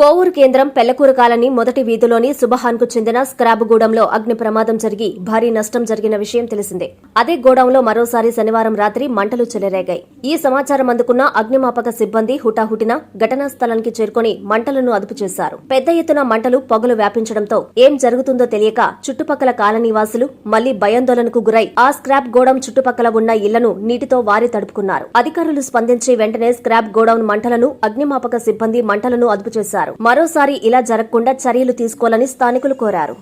కోవూరు కేంద్రం పెళ్లకూరు కాలనీ మొదటి వీధిలోని సుబహాన్కు చెందిన స్క్రాప్ గూడెంలో అగ్ని ప్రమాదం జరిగి భారీ నష్టం జరిగిన విషయం తెలిసిందే. అదే గోడౌన్లో మరోసారి శనివారం రాత్రి మంటలు చెలరేగాయి. ఈ సమాచారం అందుకున్న అగ్నిమాపక సిబ్బంది హుటాహుటిన ఘటనా స్థలానికి చేరుకుని మంటలను అదుపు చేశారు. పెద్ద ఎత్తున మంటలు పొగలు వ్యాపించడంతో ఏం జరుగుతుందో తెలియక చుట్టుపక్కల కాలనీవాసులు మళ్లీ భయాందోళనకు గురై ఆ స్క్రాప్ గోడౌన్ చుట్టుపక్కల ఉన్న ఇళ్లను నీటితో వారి తడుపుకున్నారు. అధికారులు స్పందించి వెంటనే స్క్రాప్ గోడౌన్ మంటలను అగ్నిమాపక సిబ్బంది మంటలను అదుపు చేశారు. మరోసారి ఇలా జరగకుండా చర్యలు తీసుకోవాలని స్థానికులు కోరారు.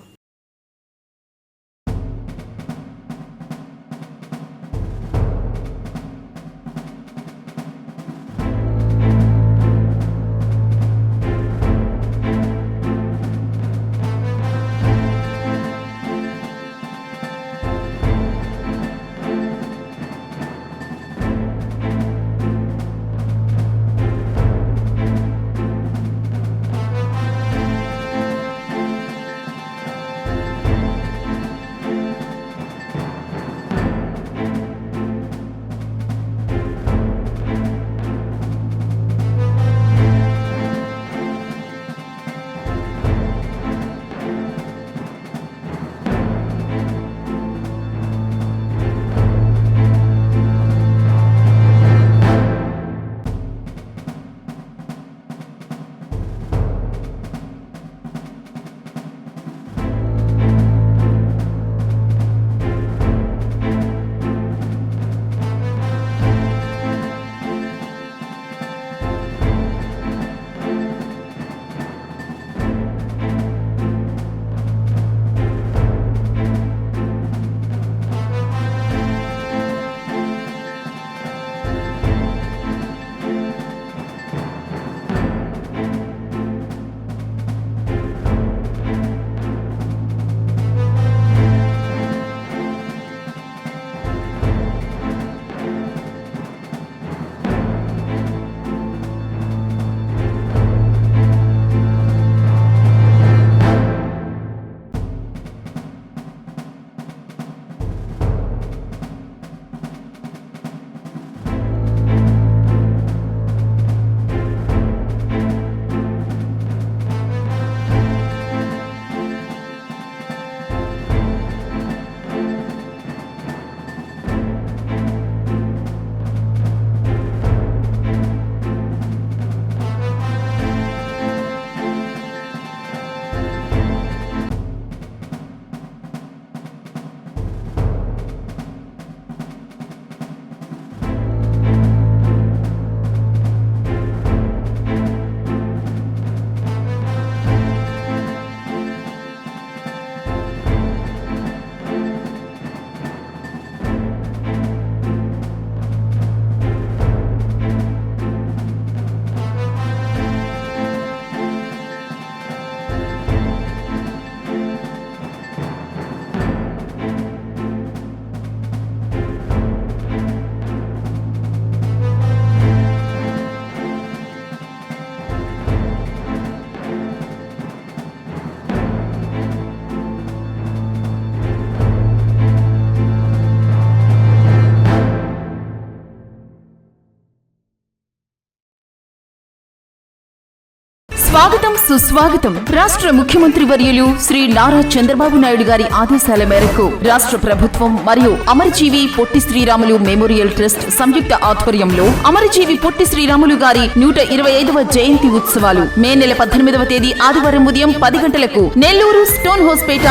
స్వాగతం సుస్వాగతం. రాష్ట్ర ముఖ్యమంత్రి వర్యులు శ్రీ నారా చంద్రబాబు నాయుడు గారి ఆదేశాల మేరకు రాష్ట్ర ప్రభుత్వం మరియు అమరజీవి పొట్టి శ్రీరాములు మెమోరియల్ ట్రస్ట్ సంయుక్త ఆధ్వర్యంలో అమరజీవి పొట్టి శ్రీరాములు గారి 125వ జయంతి ఉత్సవాలు మే నెల 18వ తేదీ ఆదివారం ఉదయం 10 గంటలకు నెల్లూరు స్టోన్ హౌస్పేట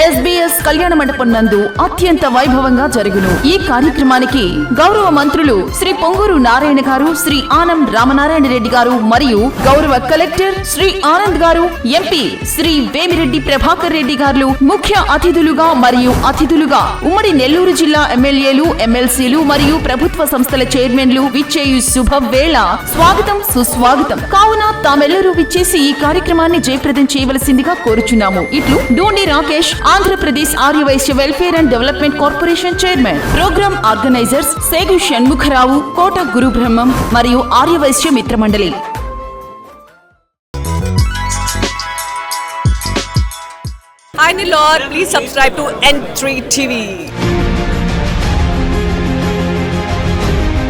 SBS కళ్యాణ మండపం నందు అత్యంత వైభవంగా జరుగును. ఈ కార్యక్రమానికి గౌరవ మంత్రులు శ్రీ పొంగూరు నారాయణ గారు, శ్రీ ఆనం రామనారాయణ రెడ్డి గారు మరియు గౌరవ కలెక్టర్ శ్రీ ఆనంద్ గారు, ఎంపీ శ్రీ వేమిరెడ్డి ప్రభాకర్ రెడ్డి గారు ముఖ్య అతిథులుగా మరియు అతిథులుగా ఉమ్మడి నెల్లూరు జిల్లా ఎమ్మెల్యేలు, ఎమ్మెల్సీలు మరియు ప్రభుత్వ సంస్థల చైర్మన్లు విచ్చేయు శుభవేళ స్వాగతం సుస్వాగతం. కావున తామెల్లరూ విచ్చేసి ఈ కార్యక్రమాన్ని జయప్రదం చేయవలసిందిగా కోరుచున్నాము. ఇట్లు Doondi Rakesh, Andhra Pradesh Arya Vaishya welfare and development corporation chairman. Programme organisers Segu Shanmukharao, Kota Gurubrahmam మరియు Arya Vaishya మిత్రమండలి. Hi Nilor, please subscribe to N3 TV.